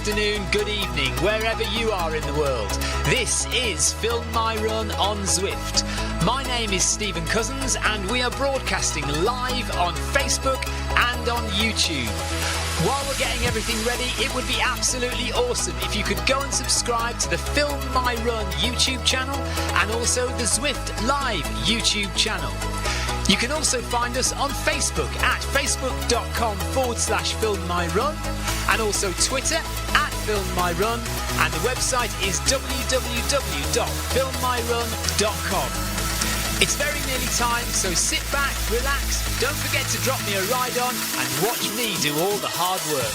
afternoon, good evening, wherever you are in the world. This is Film My Run on Zwift. My name is Stephen Cousins and we are broadcasting live on Facebook and on YouTube. While we're getting everything ready, it would be absolutely awesome if you could go and subscribe to the Film My Run YouTube channel and also the Zwift Live YouTube channel. You can also find us on Facebook at facebook.com/filmmyrun and also Twitter at filmmyrun, and the website is www.filmmyrun.com. It's very nearly time, so sit back, relax, don't forget to drop me a ride on and watch me do all the hard work.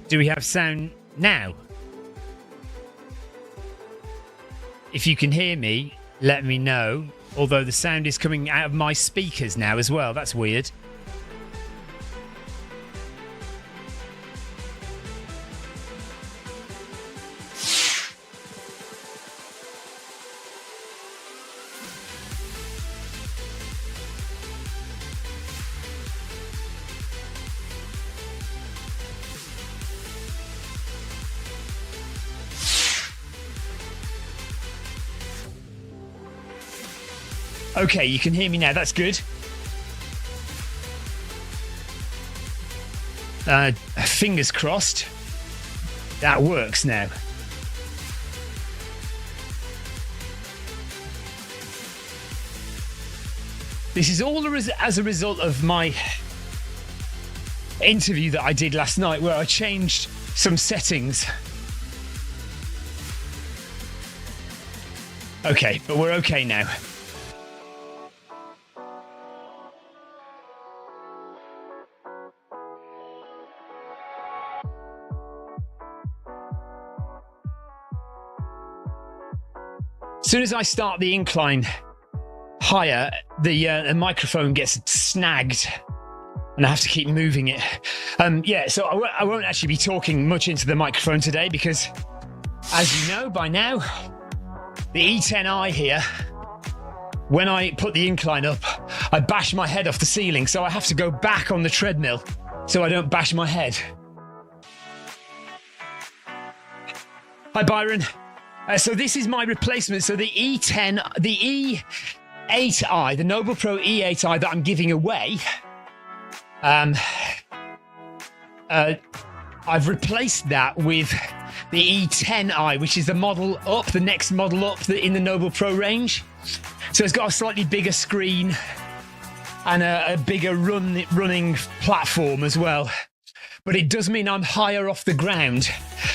Do we have sound now? If you can hear me, let me know. Although the sound is coming out of my speakers now as well. That's weird. Okay, you can hear me now. That's good. Fingers crossed. That works now. This is all as a result of my interview that I did last night, where I changed some settings. Okay, but we're okay now. As soon as I start the incline higher, the microphone gets snagged and I have to keep moving it. So I won't actually be talking much into the microphone today because, as you know by now, the E10i here, when I put the incline up, I bash my head off the ceiling, so I have to go back on the treadmill so I don't bash my head. Hi, Byron. So this is my replacement. So the E8i, the Noble Pro E8i that I'm giving away, I've replaced that with the E10i, which is the model up, the next model up in the Noble Pro range. So it's got a slightly bigger screen and a bigger running platform as well. But it does mean I'm higher off the ground.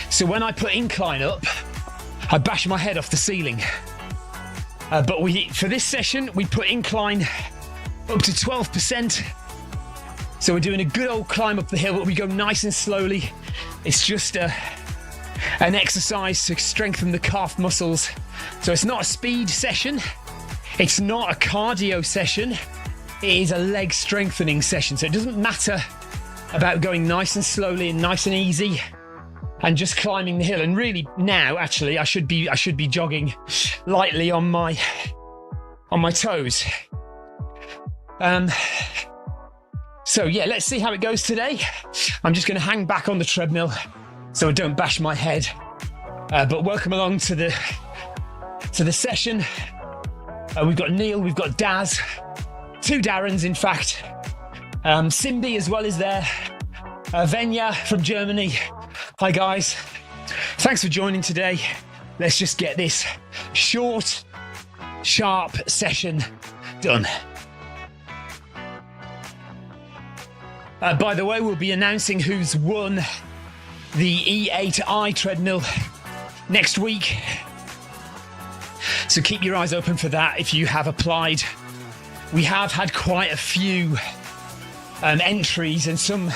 So when I put incline up, I bash my head off the ceiling. But for this session, we put incline up to 12%. So we're doing a good old climb up the hill, but we go nice and slowly. It's just an exercise to strengthen the calf muscles. So it's not a speed session. It's not a cardio session. It is a leg strengthening session. So it doesn't matter about going nice and slowly and nice and easy and just climbing the hill. And really now, actually, I should be jogging lightly on my toes. So yeah, let's see how it goes today. I'm just going to hang back on the treadmill so I don't bash my head. But welcome along to the session. We've got Neil, we've got Daz, 2 Darrens in fact. Simbi as well is there. Venya from Germany. Hi guys. Thanks for joining today. Let's just get this short, sharp session done. By the way, we'll be announcing who's won the E8i treadmill next week. So keep your eyes open for that if you have applied. We have had quite a few entries and some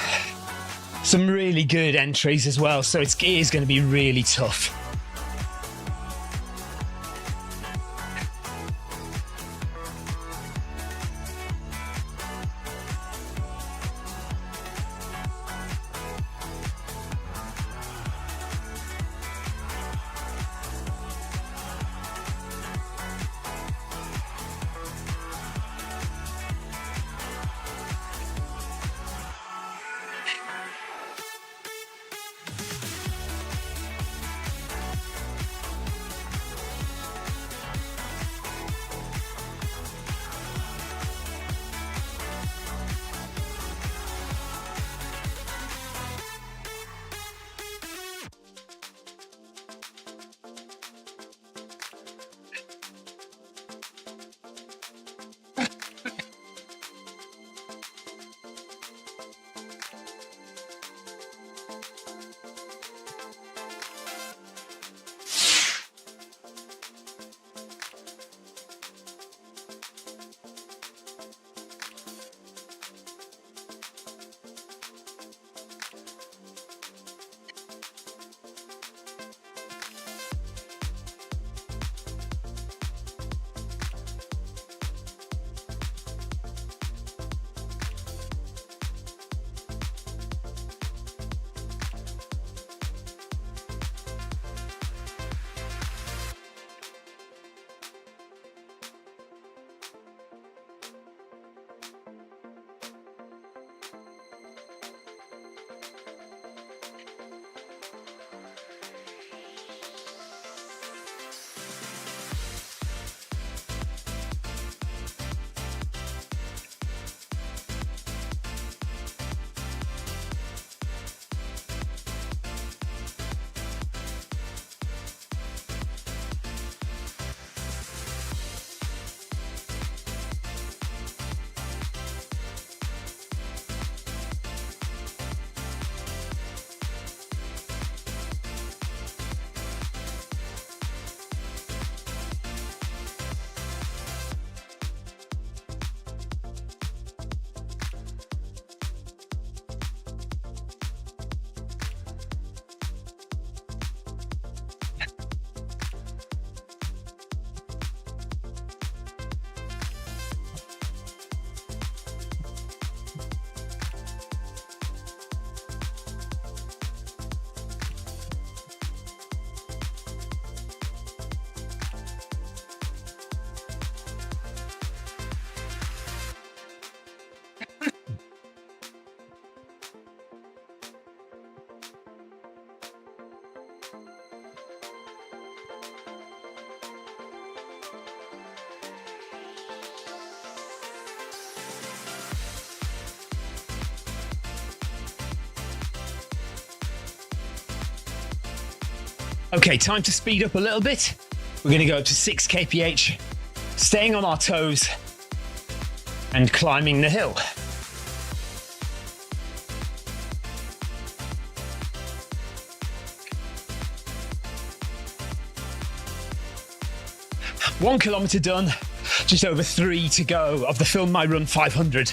really good entries as well. So it is going to be really tough. Okay, time to speed up a little bit. We're going to go up to 6 kph, staying on our toes and climbing the hill. One kilometre done, just over 3 to go of the Film My Run 500.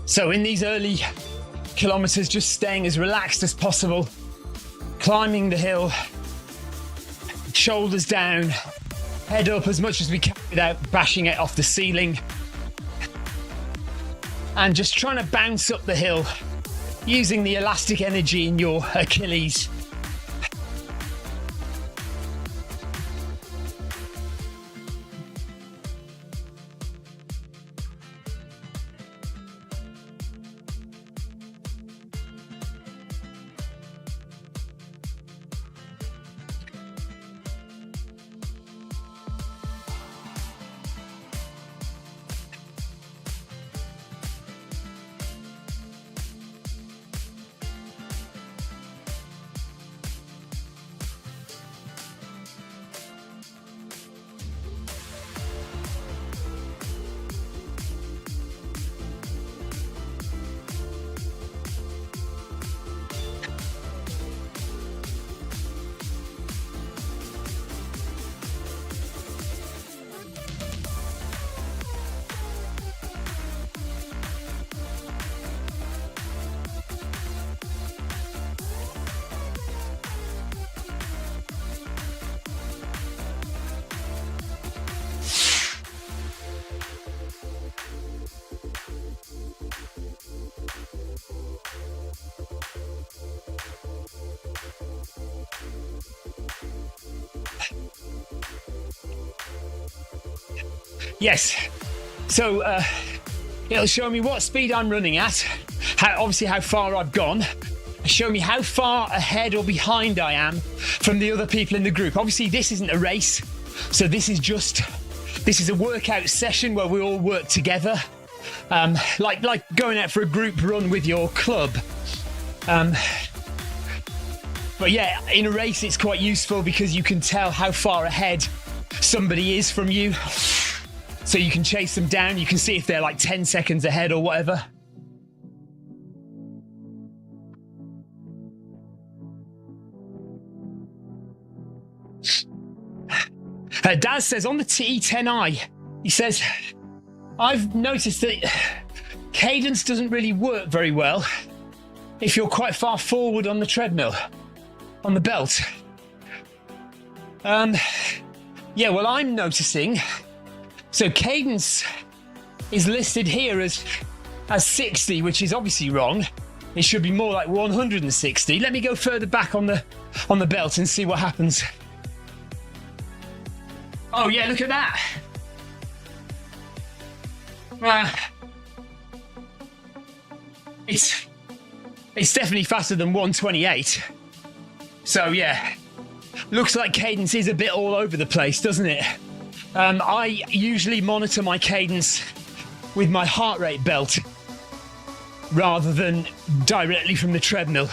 So in these early kilometers, just staying as relaxed as possible, climbing the hill, shoulders down, head up as much as we can without bashing it off the ceiling, and just trying to bounce up the hill using the elastic energy in your Achilles. Yes, so it'll show me what speed I'm running at, obviously how far I've gone, show me how far ahead or behind I am from the other people in the group. Obviously this isn't a race, so this is a workout session where we all work together, like going out for a group run with your club. But yeah, in a race it's quite useful because you can tell how far ahead somebody is from you. So you can chase them down, you can see if they're like 10 seconds ahead or whatever. Daz says on the T10i, he says, I've noticed that cadence doesn't really work very well if you're quite far forward on the treadmill, on the belt. Yeah, well, I'm noticing. So cadence is listed here as 60, which is obviously wrong. It should be more like 160. Let me go further back on the belt and see what happens. Oh yeah, look at that. It's definitely faster than 128. So yeah, Looks like cadence is a bit all over the place, doesn't it? I usually monitor my cadence with my heart rate belt rather than directly from the treadmill.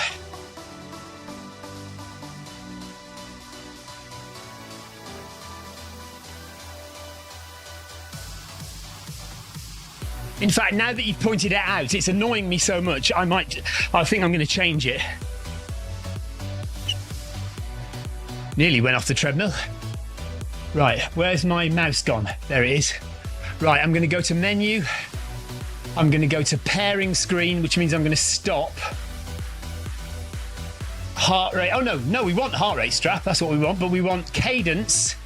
In fact, now that you've pointed it out, it's annoying me so much, I think I'm going to change it. Nearly went off the treadmill. Right, where's my mouse gone? There it is. Right, I'm going to go to menu. I'm going to go to pairing screen, which means I'm going to stop. Heart rate. Oh, no, we want heart rate strap. That's what we want, but we want cadence.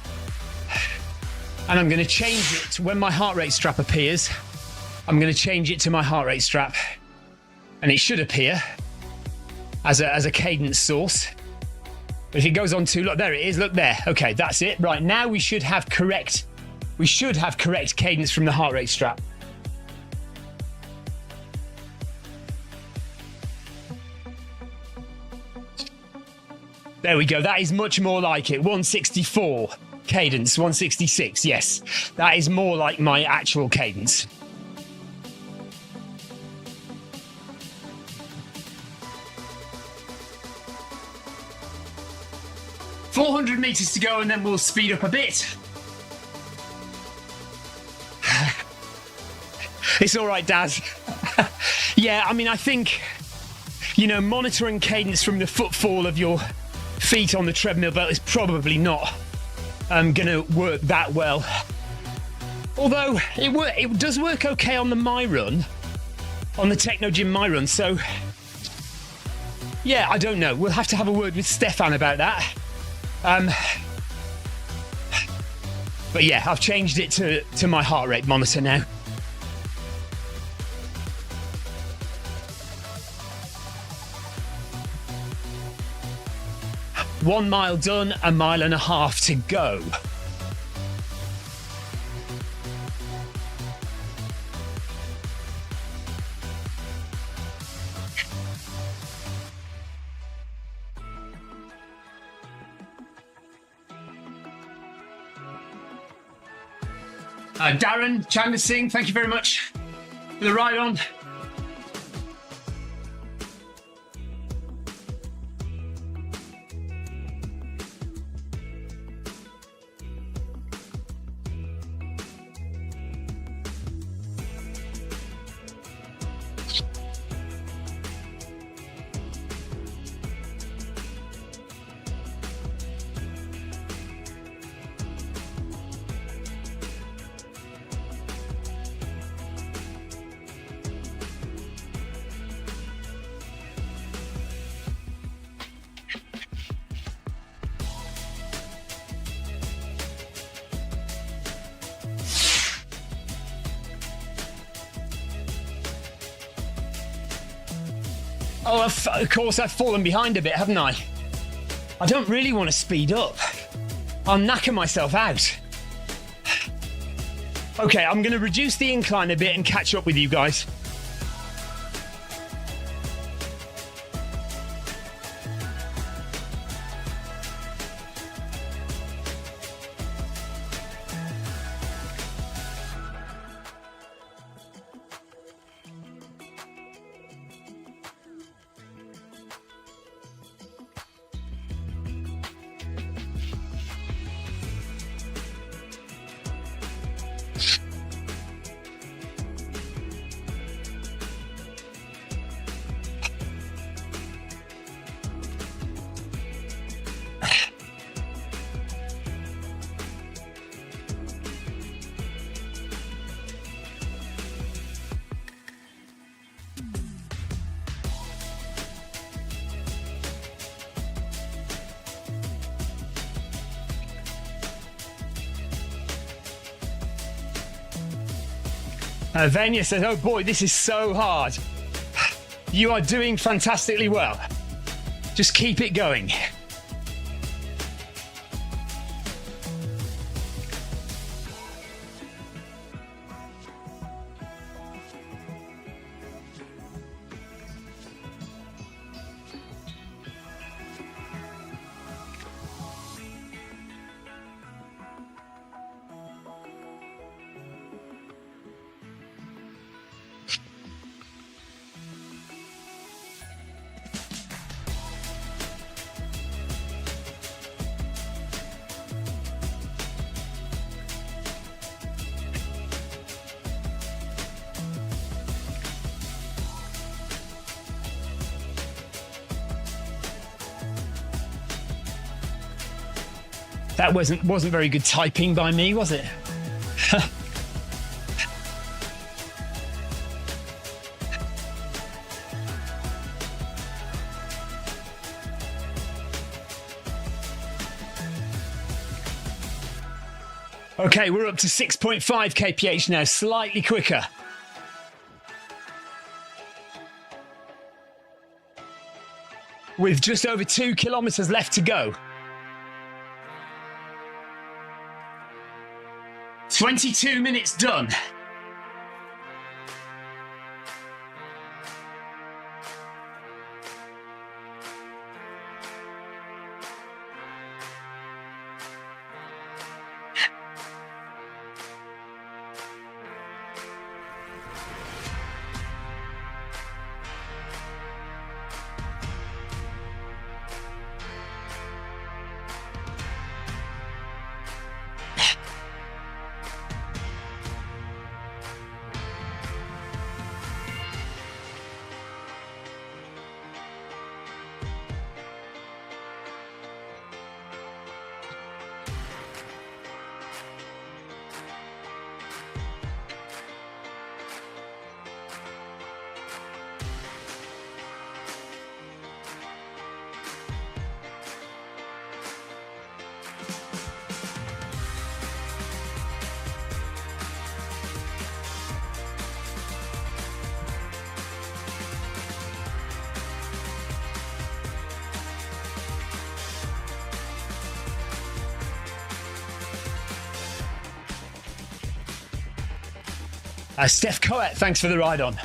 And I'm going to change it to when my heart rate strap appears. I'm going to change it to my heart rate strap. And it should appear as a cadence source. But if it goes on too long, there it is, look there. Okay, that's it. Right, now we should have correct cadence from the heart rate strap. There we go, that is much more like it. 164 cadence, 166, yes. That is more like my actual cadence. $400 meters to go and then we'll speed up a bit. It's all right, Daz. Yeah, I mean, I think, monitoring cadence from the footfall of your feet on the treadmill belt is probably not going to work that well. Although it does work okay on the My Run, on the Techno Gym My Run. So, yeah, I don't know. We'll have to have a word with Stefan about that. But yeah, I've changed it to my heart rate monitor now. One mile done, 1.5 miles to go. Darren Chandler Singh, thank you very much for the ride on. Oh, of course, I've fallen behind a bit, haven't I? I don't really want to speed up. I'll knacker myself out. Okay, I'm going to reduce the incline a bit and catch up with you guys. Vanya says, oh boy, this is so hard. You are doing fantastically well. Just keep it going. That wasn't very good typing by me, was it? Okay, we're up to 6.5 kph now, slightly quicker. With just over 2 kilometers left to go. 22 minutes done. Steph Coet, thanks for the ride on.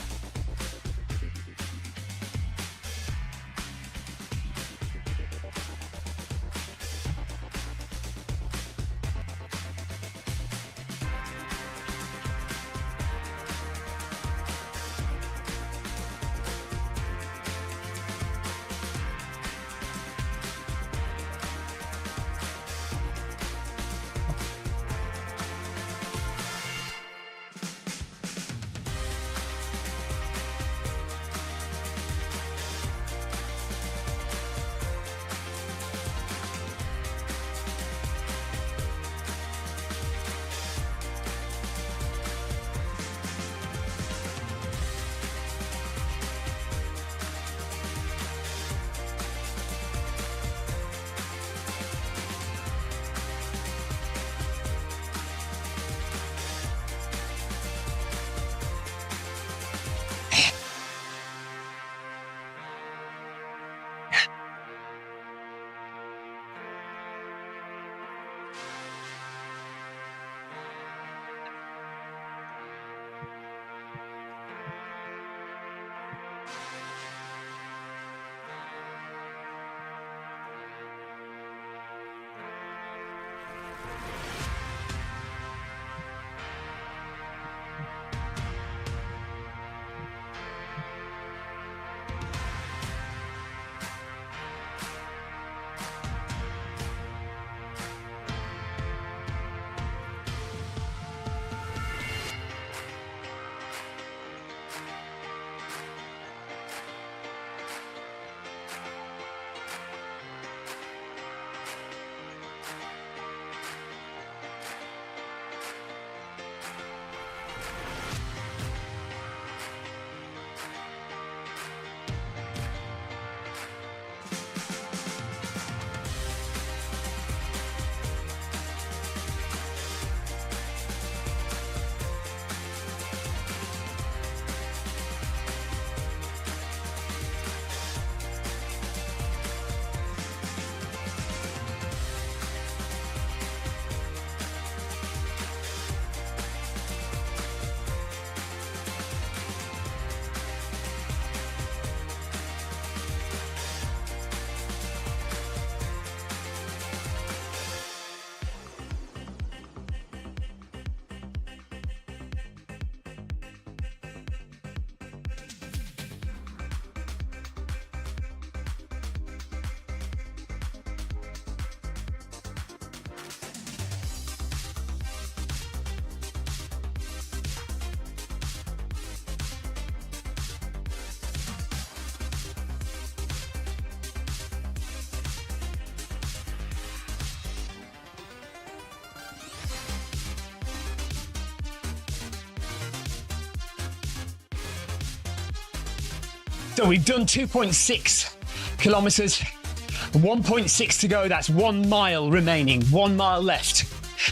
So we've done 2.6 kilometers, 1.6 to go. That's 1 mile remaining, 1 mile left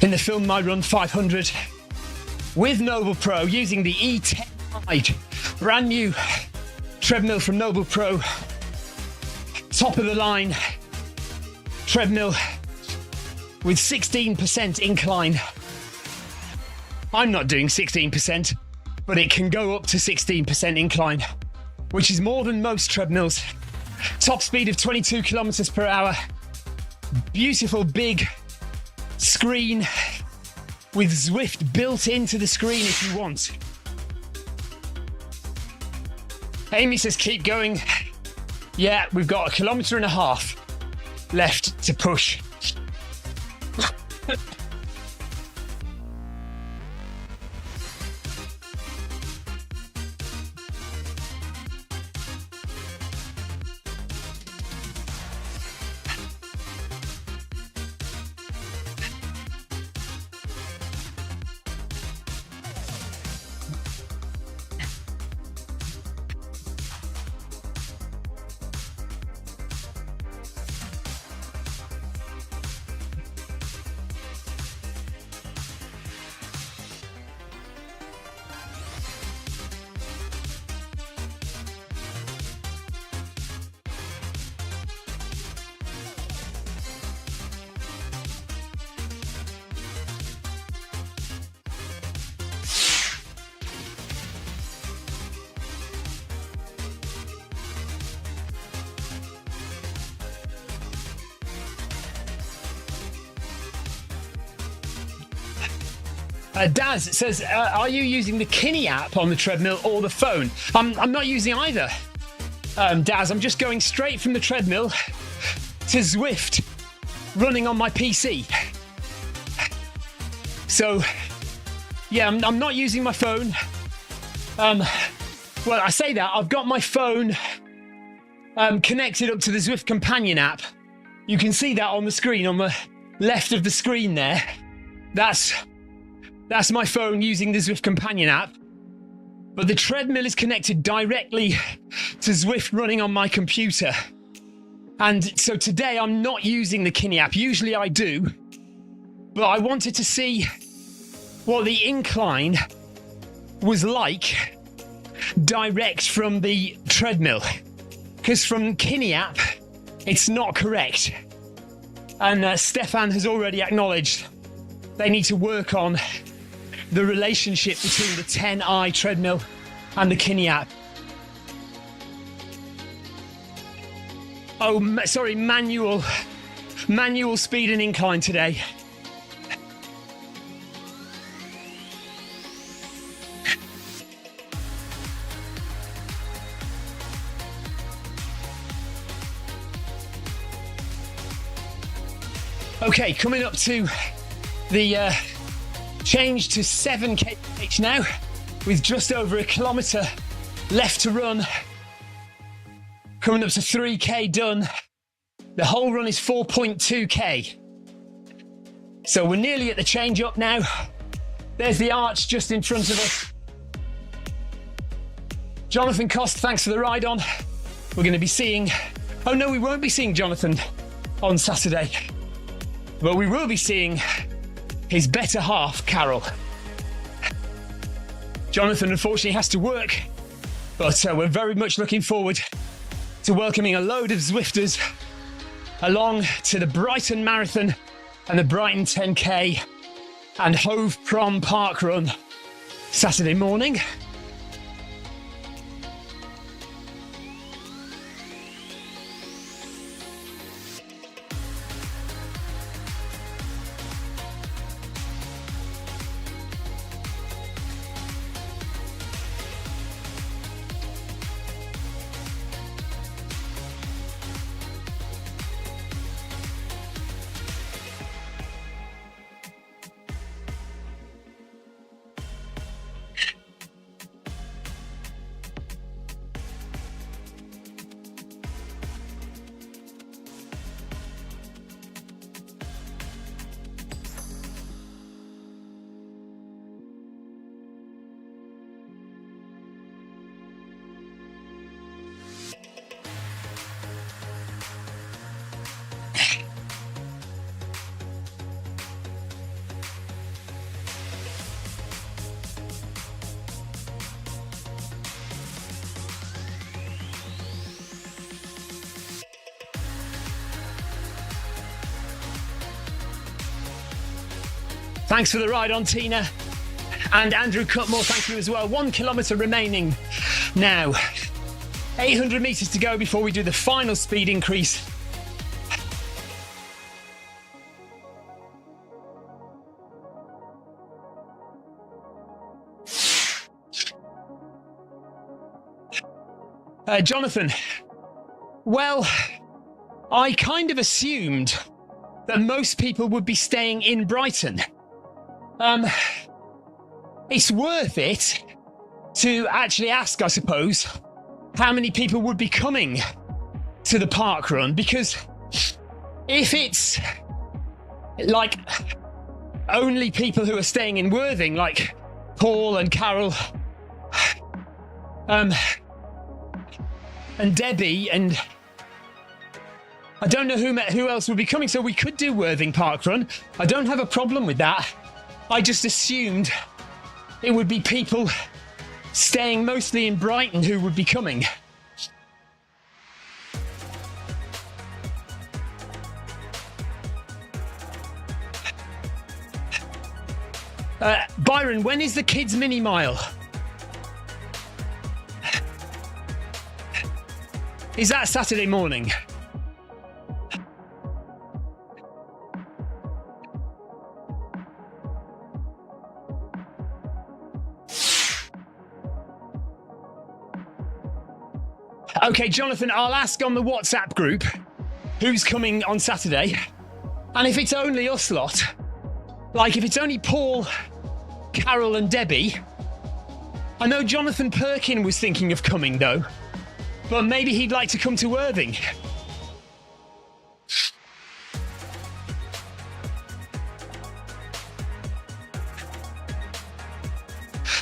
in the Film My Run 500 with Noble Pro using the E10i, brand new treadmill from Noble Pro, top of the line treadmill with 16% incline. I'm not doing 16%, but it can go up to 16% incline, which is more than most treadmills. Top speed of 22 kilometers per hour. Beautiful big screen with Zwift built into the screen if you want. Amy says keep going. Yeah, we've got 1.5 kilometers left to push. Daz says, are you using the Kinni app on the treadmill or the phone? I'm not using either. Daz, I'm just going straight from the treadmill to Zwift running on my PC. So, yeah, I'm not using my phone. Well, I say that, I've got my phone connected up to the Zwift companion app. You can see that on the screen, on the left of the screen there. That's my phone using the Zwift companion app. But the treadmill is connected directly to Zwift running on my computer. And so today I'm not using the Kinni app. Usually I do. But I wanted to see what the incline was like direct from the treadmill. Because from Kinni app, it's not correct. And Stefan has already acknowledged they need to work on the relationship between the 10i treadmill and the Kinni app. Oh, sorry, manual speed and incline today. Okay, coming up to the change to 7 km now, with just over 1 kilometer left to run. Coming up to 3k done. The whole run is 4.2k. So we're nearly at the change up now. There's the arch just in front of us. Jonathan Cost, thanks for the ride on. We're going to be seeing... Oh no, we won't be seeing Jonathan on Saturday. But we will be seeing his better half, Carol. Jonathan unfortunately has to work, but we're very much looking forward to welcoming a load of Zwifters along to the Brighton Marathon and the Brighton 10K and Hove Prom Park Run Saturday morning. Thanks for the ride on, Tina. And Andrew Cutmore, thank you as well. 1 kilometre remaining now. 800 metres to go before we do the final speed increase. Jonathan, well, I kind of assumed that most people would be staying in Brighton. It's worth it to actually ask, I suppose, how many people would be coming to the park run, because if it's like only people who are staying in Worthing, like Paul and Carol, and Debbie, and I don't know who else would be coming, so we could do Worthing Park Run. I don't have a problem with that. I just assumed it would be people staying mostly in Brighton who would be coming. Byron, when is the kids' mini mile? Is that Saturday morning? Okay, Jonathan, I'll ask on the WhatsApp group who's coming on Saturday. And if it's only us lot, like if it's only Paul, Carol and Debbie, I know Jonathan Perkin was thinking of coming though, but maybe he'd like to come to Worthing.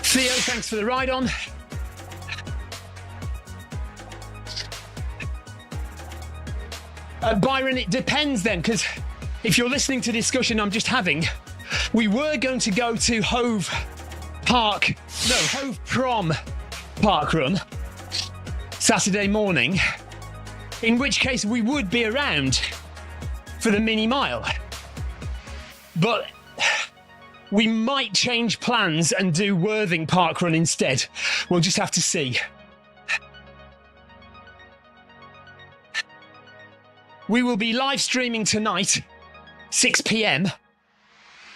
Theo, thanks for the ride on. Byron, it depends then, because if you're listening to the discussion I'm just having, we were going to go to Hove Prom Park Run Saturday morning, in which case we would be around for the mini mile. But we might change plans and do Worthing Park Run instead. We'll just have to see. We will be live streaming tonight, 6 p.m.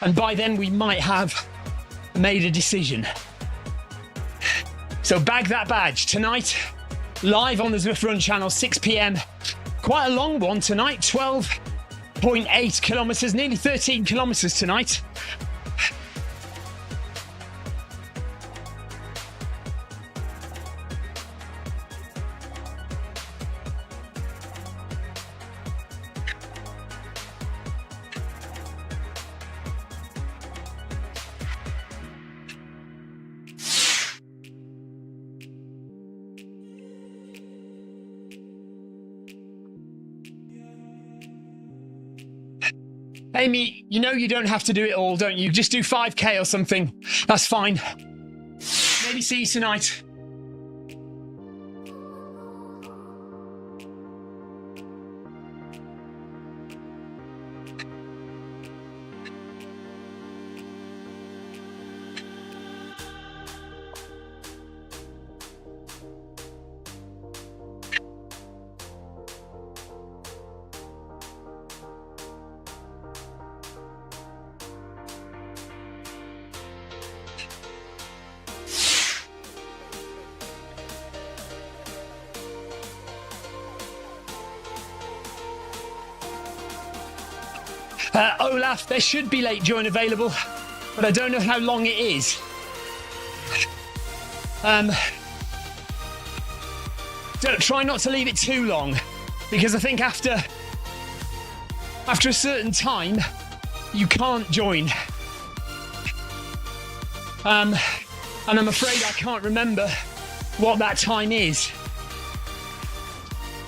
And by then we might have made a decision. So bag that badge tonight, live on the Zwift Run channel, 6 p.m. Quite a long one tonight, 12.8 kilometres, nearly 13 kilometres tonight. Amy, you know you don't have to do it all, don't you? Just do 5k or something. That's fine. Maybe see you tonight. Olaf, there should be late join available, but I don't know how long it is. Try not to leave it too long, because I think after a certain time, you can't join. And I'm afraid I can't remember what that time is.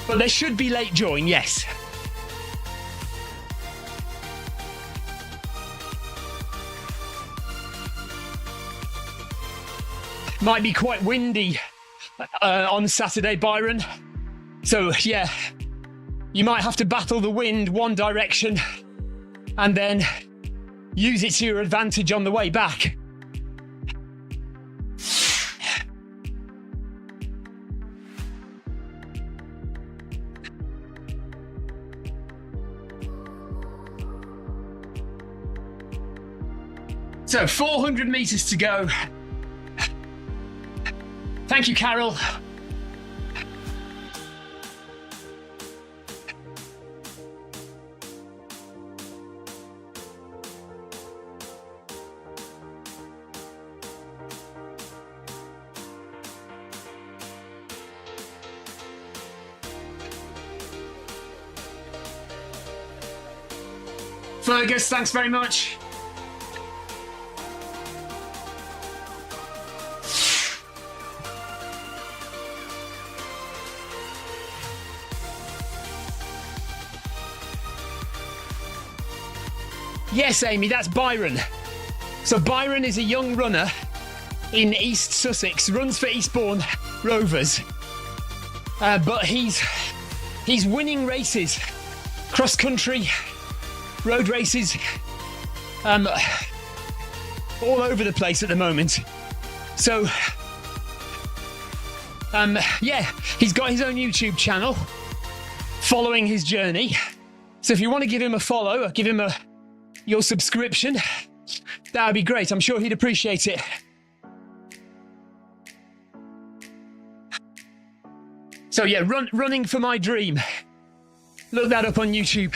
But there should be late join, yes. Might be quite windy on Saturday, Byron. So, yeah, you might have to battle the wind one direction and then use it to your advantage on the way back. So 400 meters to go. Thank you, Carol. Fergus, thanks very much. Yes, Amy, that's Byron. So Byron is a young runner in East Sussex, runs for Eastbourne Rovers. But he's winning races, cross-country, road races, all over the place at the moment. So, yeah, he's got his own YouTube channel following his journey. So if you want to give him a follow, give him your subscription, that would be great. I'm sure he'd appreciate it. So yeah, running for my dream. Look that up on YouTube.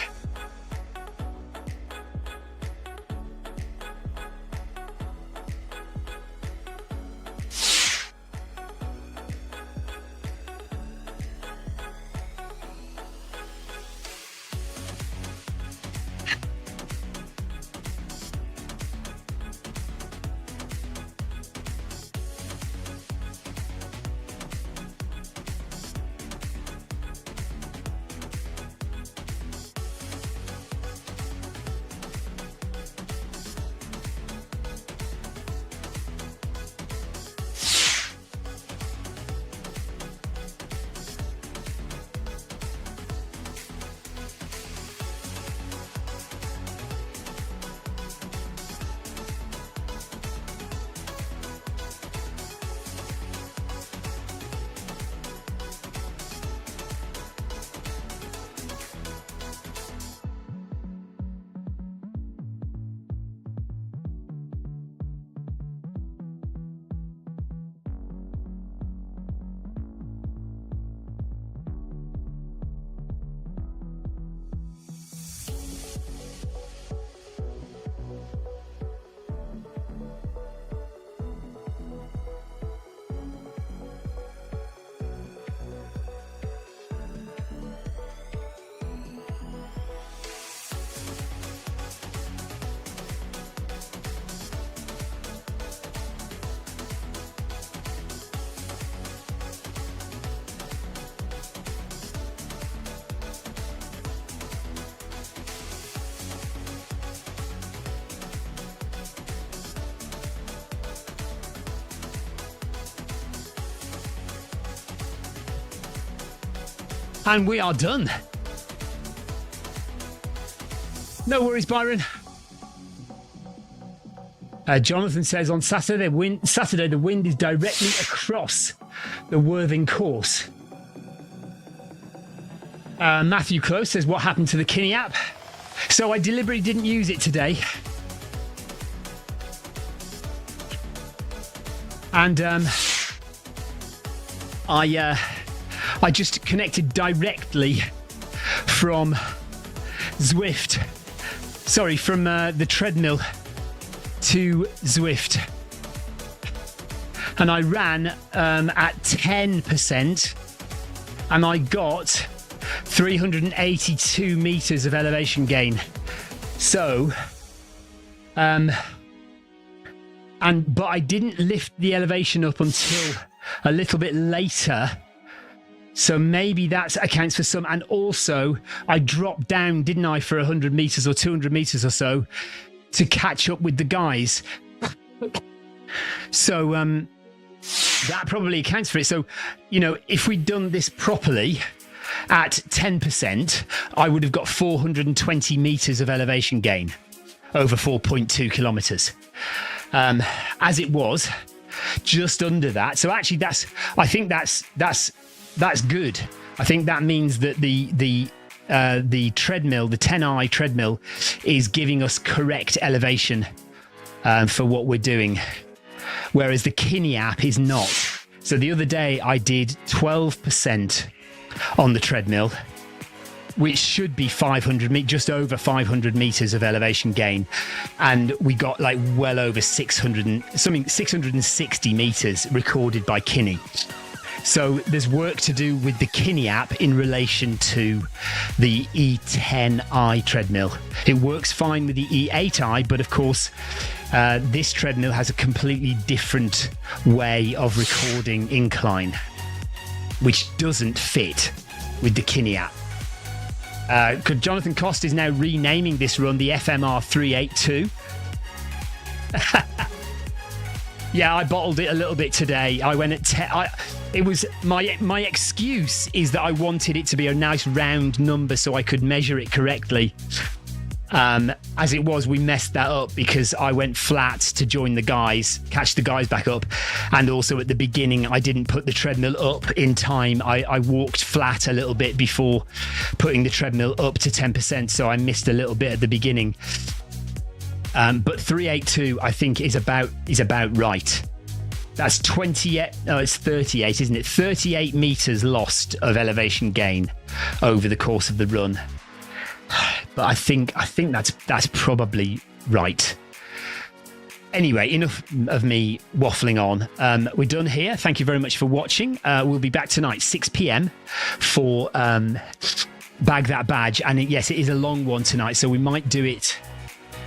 And we are done. No worries, Byron. Jonathan says on Saturday the wind is directly across the Worthing course. Matthew Close says, what happened to the Kinni app? So I deliberately didn't use it today. And I just connected directly from Zwift. Sorry, from the treadmill to Zwift. And I ran at 10% and I got 382 meters of elevation gain. So, but I didn't lift the elevation up until a little bit later. So maybe that accounts for some. And also I dropped down, didn't I, for 100 meters or 200 meters or so to catch up with the guys. So that probably accounts for it. So, you know, if we'd done this properly at 10%, I would have got 420 meters of elevation gain. over 4.2 kilometers. As it was, just under that. So actually, I think that's good. I think that means that the treadmill, the 10i treadmill, is giving us correct elevation for what we're doing, whereas the Kinni app is not. So the other day I did 12% on the treadmill, which should be 500 just over 500 meters of elevation gain, and we got like well over 660 meters recorded by Kinni. So there's work to do with the Kinni app in relation to the E10i treadmill. It works fine with the E8i, but of course this treadmill has a completely different way of recording incline, which doesn't fit with the Kinni app. Jonathan Cost is now renaming this run the FMR 382. Yeah, I bottled it a little bit today. I went at 10. It was my excuse is that I wanted it to be a nice round number so I could measure it correctly. As it was, we messed that up because I went flat to join the guys, catch the guys back up. And also at the beginning, I didn't put the treadmill up in time. I walked flat a little bit before putting the treadmill up to 10%. So I missed a little bit at the beginning. But 382, I think, is about right. That's 28. No, it's 38, isn't it? 38 meters lost of elevation gain over the course of the run. But I think that's probably right. Anyway, enough of me waffling on. We're done here. Thank you very much for watching. We'll be back tonight, 6 p.m. for Bag That Badge. And yes, it is a long one tonight, so we might do it.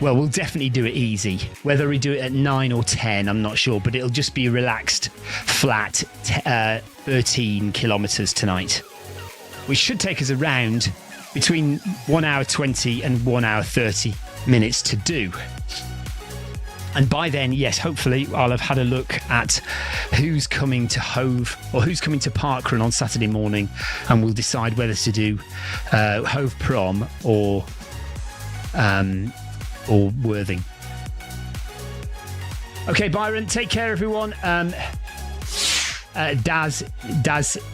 Well, we'll definitely do it easy. Whether we do it at 9 or 10, I'm not sure, but it'll just be a relaxed, flat 13 kilometers tonight, which should take us around between 1 hour 20 and 1 hour 30 minutes to do. And by then, yes, hopefully I'll have had a look at who's coming to Hove or who's coming to Parkrun on Saturday morning, and we'll decide whether to do Hove Prom or Worthing. Okay, Byron, take care, everyone. Daz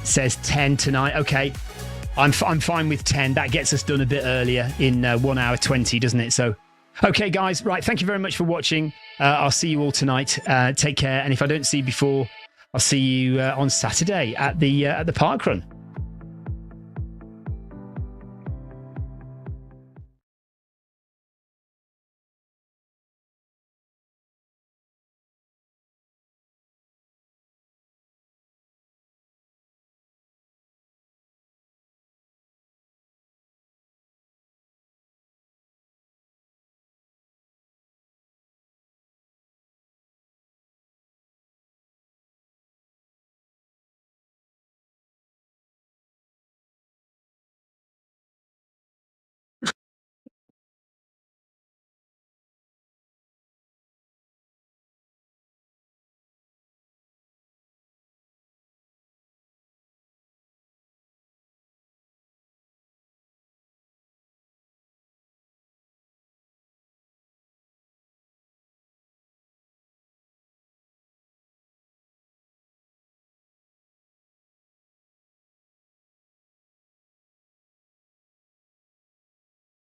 says 10 tonight. Okay, I'm fine with 10. That gets us done a bit earlier in 1 hour 20, doesn't it? So, okay, guys, right. Thank you very much for watching. I'll see you all tonight. Take care, and if I don't see you before, I'll see you on Saturday at the Parkrun.